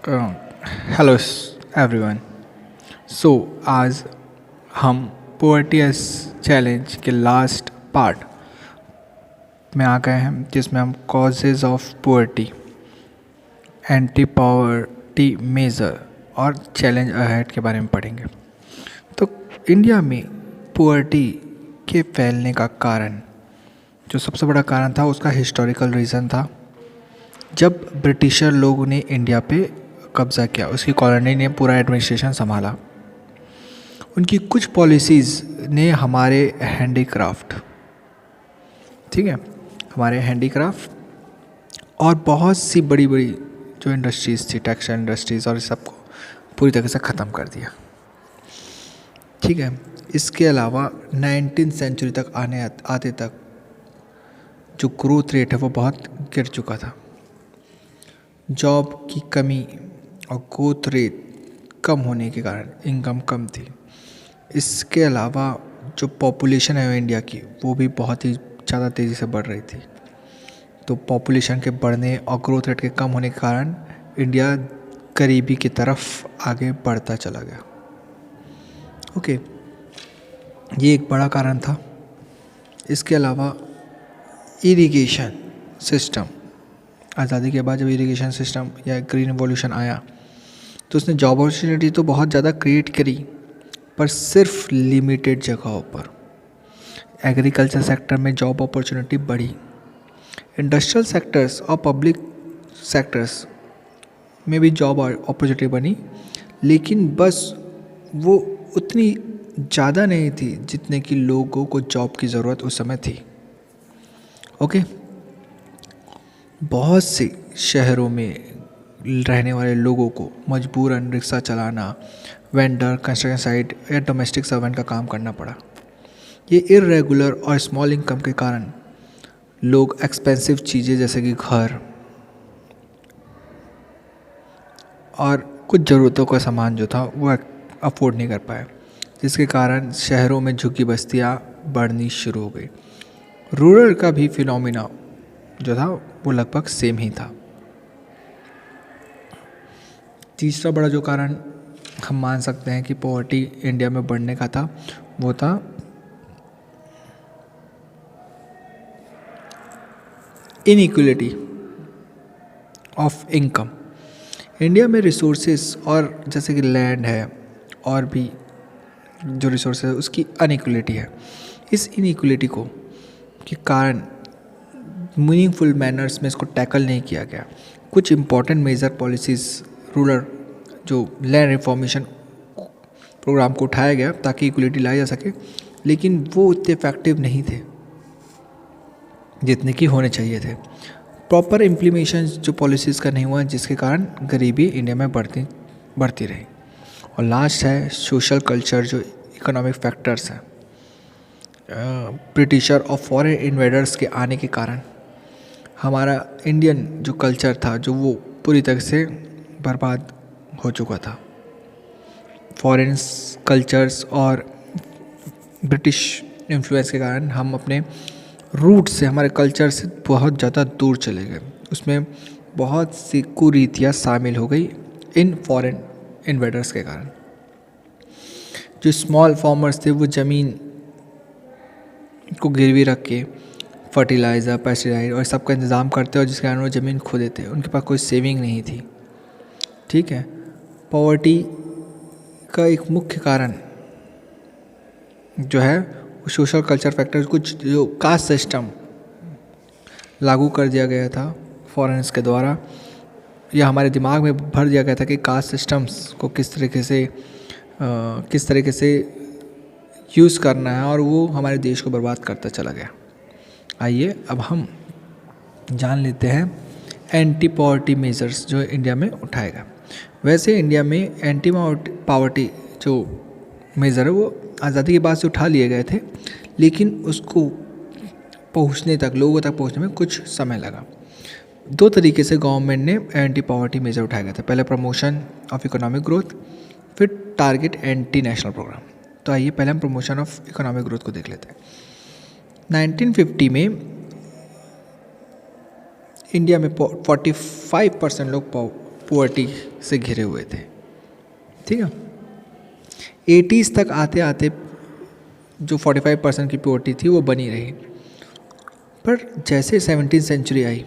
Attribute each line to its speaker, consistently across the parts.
Speaker 1: Hello everyone. आज हम poverty as challenge के लास्ट पार्ट में आ गए हैं, जिसमें हम causes of poverty, anti poverty measure और चैलेंज अहेड के बारे में पढ़ेंगे। तो इंडिया में पोवर्टी के फैलने का कारण, जो सबसे बड़ा कारण था, उसका हिस्टोरिकल रीज़न था। जब ब्रिटिशर लोगों ने इंडिया पे कब्ज़ा किया, उसकी कॉलोनी ने पूरा एडमिनिस्ट्रेशन संभाला, उनकी कुछ पॉलिसीज़ ने हमारे हैंडीक्राफ्ट, ठीक है, हमारे हैंडीक्राफ्ट और बहुत सी बड़ी बड़ी जो इंडस्ट्रीज़ थी, टेक्सटाइल इंडस्ट्रीज़, और इस सबको पूरी तरह से ख़त्म कर दिया। ठीक है। इसके अलावा 19th सेंचुरी तक आते तक जो ग्रोथ रेट है वो बहुत गिर चुका था। जॉब की कमी और ग्रोथ रेट कम होने के कारण इनकम कम थी। इसके अलावा जो पॉपुलेशन है इंडिया की, वो भी बहुत ही ज़्यादा तेज़ी से बढ़ रही थी। तो पॉपुलेशन के बढ़ने और ग्रोथ रेट के कम होने के कारण इंडिया गरीबी की तरफ आगे बढ़ता चला गया। ओके, ये एक बड़ा कारण था। इसके अलावा इरिगेशन सिस्टम, आज़ादी के बाद जब इरिगेशन सिस्टम या ग्रीन रिवॉल्यूशन आया, तो उसने जॉब अपॉर्चुनिटी तो बहुत ज़्यादा क्रिएट करी, पर सिर्फ लिमिटेड जगहों पर। एग्रीकल्चर सेक्टर में जॉब अपॉर्चुनिटी बढ़ी, इंडस्ट्रियल सेक्टर्स और पब्लिक सेक्टर्स में भी जॉब अपॉर्चुनिटी बनी, लेकिन बस वो उतनी ज़्यादा नहीं थी जितने कि लोगों को जॉब की ज़रूरत उस समय थी। ओके, बहुत से शहरों में रहने वाले लोगों को मजबूरन रिक्शा चलाना, वेंडर, कंस्ट्रक्शन साइट या डोमेस्टिक सर्वेंट का काम करना पड़ा। ये इरेगुलर और स्मॉल इनकम के कारण लोग एक्सपेंसिव चीज़ें जैसे कि घर और कुछ ज़रूरतों का सामान जो था वो अफोर्ड नहीं कर पाए, जिसके कारण शहरों में झुग्गी बस्तियाँ बढ़नी शुरू हो गई। रूरल का भी फिनोमिना जो था वो लगभग सेम ही था। तीसरा बड़ा जो कारण हम मान सकते हैं कि पॉवर्टी इंडिया में बढ़ने का था, वो था इनइक्वलिटी ऑफ इनकम। इंडिया में रिसोर्सेस और जैसे कि लैंड है और भी जो रिसोर्स है उसकी अनइक्वलिटी है। इस इनइक्वलिटी को के कारण मीनिंगफुल मैनर्स में इसको टैकल नहीं किया गया। कुछ इम्पॉर्टेंट मेजर पॉलिसीज़ रूरल जो लैंड रिफॉर्मेशन प्रोग्राम को उठाया गया ताकि इक्वलिटी लाई जा सके, लेकिन वो उतने इफेक्टिव नहीं थे जितने कि होने चाहिए थे। प्रॉपर इम्प्लीमेशन जो पॉलिसीज़ का नहीं हुआ, जिसके कारण गरीबी इंडिया में बढ़ती रही। और लास्ट है सोशल कल्चर, जो इकोनॉमिक फैक्टर्स हैं। ब्रिटिशर और फॉरेन इन्वेडर्स के आने के कारण हमारा इंडियन जो कल्चर था, जो वो पूरी तरह से बर्बाद हो चुका था। फॉरेन कल्चर्स और ब्रिटिश इन्फ्लुएंस के कारण हम अपने रूट से, हमारे कल्चर से बहुत ज़्यादा दूर चले गए। उसमें बहुत सी कुरीतियाँ शामिल हो गई इन फॉरेन इन्वेडर्स के कारण। जो स्मॉल फार्मर्स थे वो ज़मीन को गिरवी रख के फर्टिलाइज़र, पेस्टिसाइड और सबका इंतज़ाम करते और जिसके कारण वो ज़मीन खो देते। उनके पास कोई सेविंग नहीं थी। ठीक है। पॉवर्टी का एक मुख्य कारण जो है वो सोशल कल्चर फैक्टर, कुछ जो कास्ट सिस्टम लागू कर दिया गया था फॉरेनर्स के द्वारा, या हमारे दिमाग में भर दिया गया था कि कास्ट सिस्टम्स को किस तरीके से यूज़ करना है, और वो हमारे देश को बर्बाद करता चला गया। आइए अब हम जान लेते हैं एंटी पॉवर्टी मेजर्स जो इंडिया में उठाएगा। वैसे इंडिया में एंटी पॉवर्टी जो मेज़र है वो आज़ादी के बाद से उठा लिए गए थे, लेकिन उसको पहुंचने तक, लोगों तक पहुंचने में कुछ समय लगा। दो तरीके से गवर्नमेंट ने एंटी पॉवर्टी मेजर उठाया गया था। पहले प्रमोशन ऑफ इकोनॉमिक ग्रोथ, फिर टारगेट एंटी नेशनल प्रोग्राम। तो आइए पहले हम प्रमोशन ऑफ इकोनॉमिक ग्रोथ को देख लेते हैं। 1950 में इंडिया में 45% लोग पुअर्टी से घिरे हुए थे, ठीक है। 80s तक आते आते जो 45% की पुअर्टी थी वो बनी रही, पर जैसे 17th सेंचुरी आई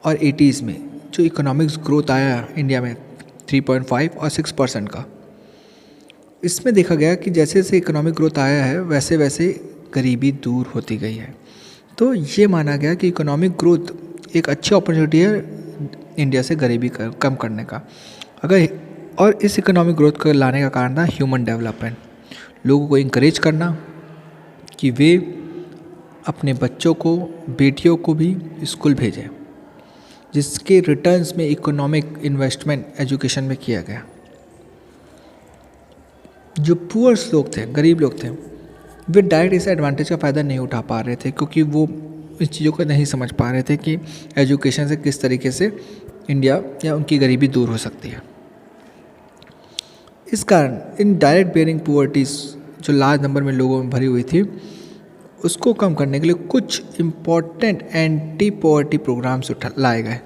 Speaker 1: और 80s में जो इकोनॉमिक्स ग्रोथ आया इंडिया में 3.5 और 6% का, इसमें देखा गया कि जैसे जैसे इकोनॉमिक ग्रोथ आया है वैसे वैसे गरीबी दूर होती गई है। तो ये माना गया कि इकोनॉमिक ग्रोथ एक अच्छी अपॉर्चुनिटी है इंडिया से गरीबी कम करने का। और इस इकोनॉमिक ग्रोथ को लाने का कारण था ह्यूमन डेवलपमेंट, लोगों को इंकरेज करना कि वे अपने बच्चों को, बेटियों को भी स्कूल भेजें, जिसके रिटर्न्स में इकोनॉमिक इन्वेस्टमेंट एजुकेशन में किया गया। जो पुअर्स लोग थे, गरीब लोग थे, वे डायरेक्ट इस एडवांटेज का फ़ायदा नहीं उठा पा रहे थे, क्योंकि वो इस चीज़ों को नहीं समझ पा रहे थे कि एजुकेशन से किस तरीके से इंडिया या उनकी गरीबी दूर हो सकती है। इस कारण इन डायरेक्ट बेयरिंग पुअर्टीज़ जो लार्ज नंबर में लोगों में भरी हुई थी, उसको कम करने के लिए कुछ इम्पॉर्टेंट एंटी पॉवर्टी प्रोग्राम्स लाए गए,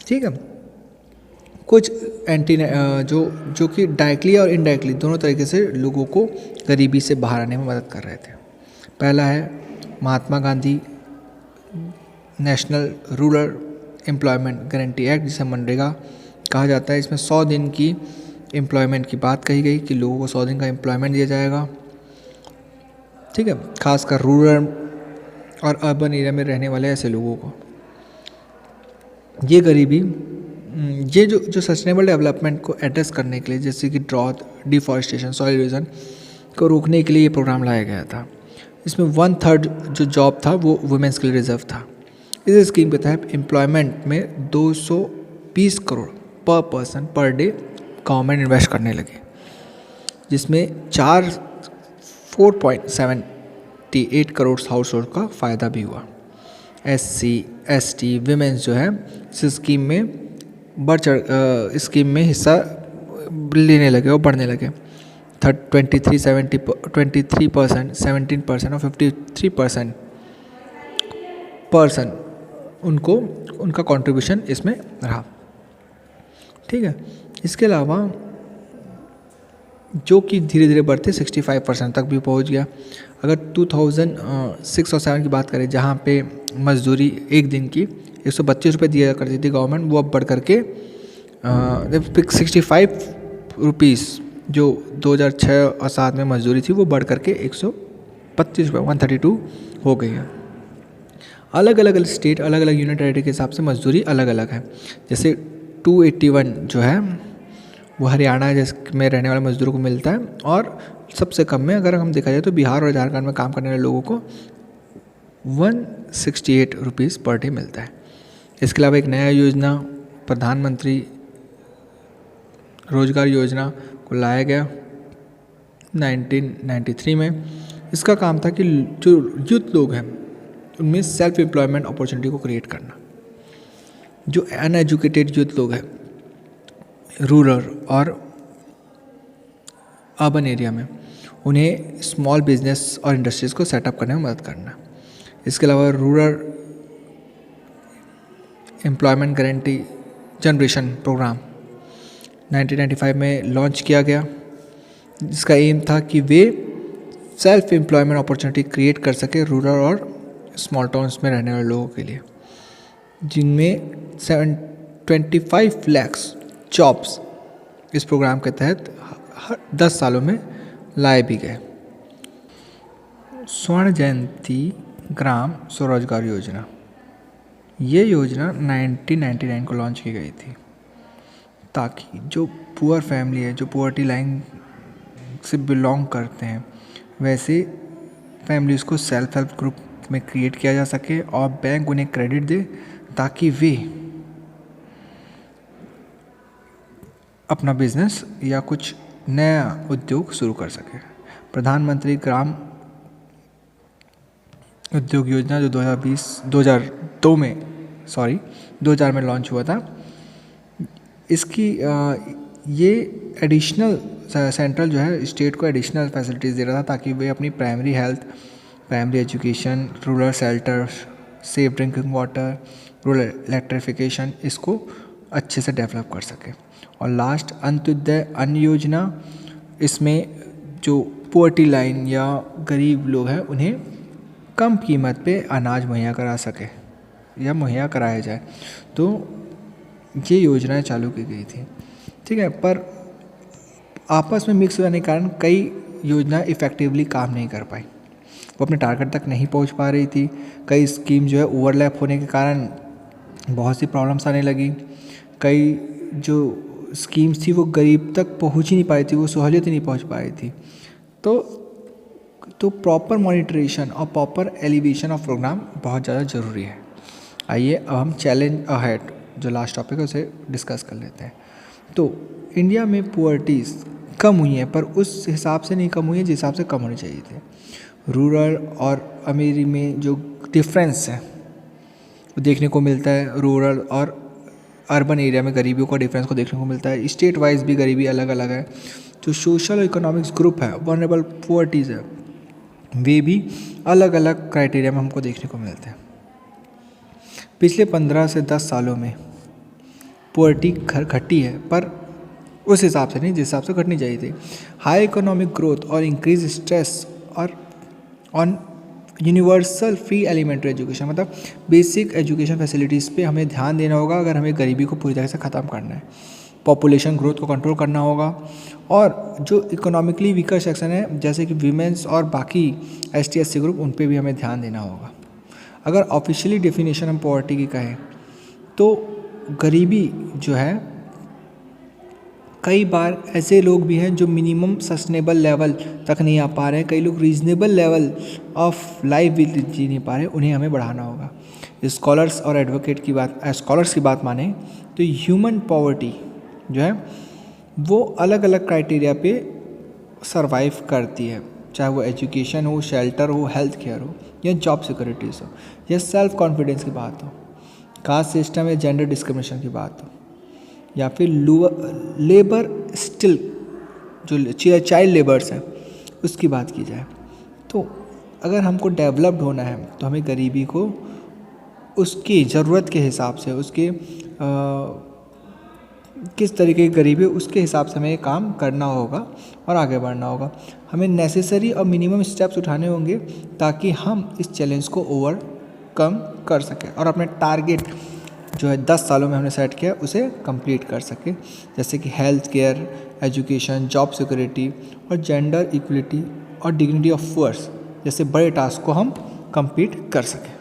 Speaker 1: ठीक है। कुछ एंटी जो कि डायरेक्टली और इनडायरेक्टली दोनों तरीके से लोगों को गरीबी से बाहर आने में मदद कर रहे थे। पहला है Mahatma Gandhi National Rural employment Guarantee Act, जिसे मनरेगा कहा जाता है। इसमें 100 दिन की एम्प्लॉयमेंट की बात कही गई कि लोगों को 100 दिन का एम्प्लॉयमेंट दिया जाएगा, ठीक है, खासकर रूरल और अर्बन एरिया में रहने वाले ऐसे लोगों को। ये गरीबी, ये जो सस्टेनेबल डेवलपमेंट को एड्रेस करने के लिए, जैसे कि ड्रॉथ, डिफॉरेस्टेशन, सॉइल इरोजन को रोकने के लिए ये प्रोग्राम लाया गया था। इसमें 1/3 जो जॉब था वो वुमेन्स के लिए रिजर्व था। इस स्कीम के तहत एम्प्लॉयमेंट में 220 करोड़ पर person per day government invest करने लगे, जिसमें 4.78 करोड़ हाउस होल्ड का फ़ायदा भी हुआ। SC, ST, वीमेंस जो है इस स्कीम में स्कीम में हिस्सा लेने लगे और बढ़ने लगे। 23%, 17% और 53% उनको उनका कंट्रीब्यूशन इसमें रहा, ठीक है। इसके अलावा जो कि धीरे धीरे बढ़ते 65% तक भी पहुंच गया। अगर 2006 और 7 की बात करें, जहाँ पे मजदूरी एक दिन की 132 रुपये दिया करती थी गवर्नमेंट, वो अब बढ़ करके 65 रुपीज़ जो 2006 और 7 में मजदूरी थी वो बढ़ करके 132 रुपये 132 हो गई है। अलग अलग स्टेट, अलग अलग यूनियन टेरिटरी के हिसाब से मजदूरी अलग अलग है। जैसे 281 जो है वो हरियाणा में रहने वाले मजदूरों को मिलता है, और सबसे कम में अगर हम देखा जाए तो बिहार और झारखंड में काम करने वाले लोगों को 168 रुपीज़ पर डे मिलता है। इसके अलावा एक नया योजना प्रधानमंत्री रोजगार योजना को लाया गया 1993 में। इसका काम था कि जो यूथ लोग हैं उनमें सेल्फ एम्प्लॉयमेंट अपॉर्चुनिटी को क्रिएट करना। जो अनएजुकेटेड यूथ लोग हैं रूरल और अर्बन एरिया में, उन्हें स्मॉल बिजनेस और इंडस्ट्रीज़ को सेटअप करने में मदद करना। इसके अलावा rural employment guarantee generation programme 1995 में लॉन्च किया गया, जिसका एम था कि वे सेल्फ एम्प्लॉयमेंट अपॉर्चुनिटी क्रिएट कर सके रूरल और स्मॉल टाउन्स में रहने वाले लोगों के लिए, जिनमें 25 लाख जॉब्स इस प्रोग्राम के तहत हर 10 सालों में लाए भी गए। स्वर्ण जयंती ग्राम स्वरोजगार योजना, ये योजना 1999 को लॉन्च की गई थी, ताकि जो पुअर फैमिली है, जो पुअर्टी लाइन से बिलोंग करते हैं, वैसे फैमिलीज़ को सेल्फ हेल्प ग्रुप में क्रिएट किया जा सके और बैंक उन्हें क्रेडिट दे, ताकि वे अपना बिजनेस या कुछ नया उद्योग शुरू कर सके। प्रधानमंत्री ग्राम उद्योग योजना जो 2000 में लॉन्च हुआ था, इसकी ये एडिशनल सेंट्रल जो है स्टेट को एडिशनल फैसिलिटीज़ दे रहा था, ताकि वे अपनी primary health, primary education, rural shelter, safe drinking water, rural electrification, इसको अच्छे से डेवलप कर सके। और लास्ट अंत्योदय अन्न योजना, इसमें जो पोवर्टी लाइन या गरीब लोग हैं उन्हें कम कीमत पे अनाज मुहैया करा सके या मुहैया कराया जाए, तो ये योजनाएं चालू की गई थी। ठीक है, पर आपस में मिक्स होने के कारण कई योजनाएं इफ़ेक्टिवली काम नहीं कर पाई, वो अपने टारगेट तक नहीं पहुंच पा रही थी। कई स्कीम जो है ओवरलैप होने के कारण बहुत सी प्रॉब्लम्स आने लगी। कई जो स्कीम्स थी वो गरीब तक पहुंच ही नहीं पाई थी, वो सहूलियत ही नहीं पहुंच पाई थी। तो प्रॉपर मॉनिटरेशन और प्रॉपर एलिवेशन ऑफ प्रोग्राम बहुत ज़्यादा ज़रूरी है। आइए अब हम चैलेंज अहेड जो लास्ट टॉपिक है उसे डिस्कस कर लेते हैं। तो इंडिया में पुअर्टीज़ कम हुई हैं, पर उस हिसाब से नहीं कम हुई है जिस हिसाब से कम होनी चाहिए थे। रूरल और अमीरी में जो डिफरेंस है वो देखने को मिलता है। रूरल और अर्बन एरिया में गरीबियों का डिफरेंस को देखने को मिलता है। स्टेट वाइज भी गरीबी अलग अलग है। जो सोशल और इकोनॉमिक्स ग्रुप है, वनरेबल पुअर्टीज़ है, वे भी अलग अलग क्राइटेरिया में हमको देखने को मिलते हैं। पिछले 15 से 10 सालों में पुअर्टी घटी है, पर उस हिसाब से नहीं जिस हिसाब से घटनी चाहिए थी। हाई इकोनॉमिक ग्रोथ और इंक्रीज स्ट्रेस और on universal free elementary education, मतलब बेसिक एजुकेशन फैसिलिटीज़ पे हमें ध्यान देना होगा अगर हमें गरीबी को पूरी तरह से ख़त्म करना है। पॉपुलेशन ग्रोथ को कंट्रोल करना होगा, और जो इकोनॉमिकली वीकर सेक्शन है जैसे कि वीमेंस और बाकी ST SC ग्रुप, उन पे भी हमें ध्यान देना होगा। अगर ऑफिशियली डेफिनेशन हम पॉवर्टी की कहें तो गरीबी जो है, कई बार ऐसे लोग भी हैं जो मिनिमम सस्टेनेबल लेवल तक नहीं आ पा रहे हैं, कई लोग रीजनेबल लेवल ऑफ लाइफ भी जी नहीं पा रहे, उन्हें हमें बढ़ाना होगा। स्कॉलर्स और एडवोकेट की बात, स्कॉलर्स की बात माने तो ह्यूमन पॉवर्टी जो है वो अलग अलग क्राइटेरिया पे सरवाइव करती है, चाहे वो एजुकेशन हो, शेल्टर हो, हेल्थ केयर हो, या जॉब सिक्योरिटीज़ हो, या सेल्फ कॉन्फिडेंस की बात हो, कास्ट सिस्टम या जेंडर डिस्क्रिमिनेशन की बात हो, या फिर लेबर स्टिल जो चाइल्ड लेबर्स हैं उसकी बात की जाए। तो अगर हमको डेवलप्ड होना है तो हमें गरीबी को उसकी ज़रूरत के हिसाब से, उसके किस तरीके की गरीबी है उसके हिसाब से हमें काम करना होगा और आगे बढ़ना होगा। हमें नेसेसरी और मिनिमम स्टेप्स उठाने होंगे ताकि हम इस चैलेंज को ओवरकम कर सकें और अपने टारगेट जो है 10 सालों में हमने सेट किया उसे कंप्लीट कर सके, जैसे कि health care, education, job security और जेंडर इक्वलिटी और डिग्निटी ऑफ वर्क्स जैसे बड़े टास्क को हम कंप्लीट कर सकें।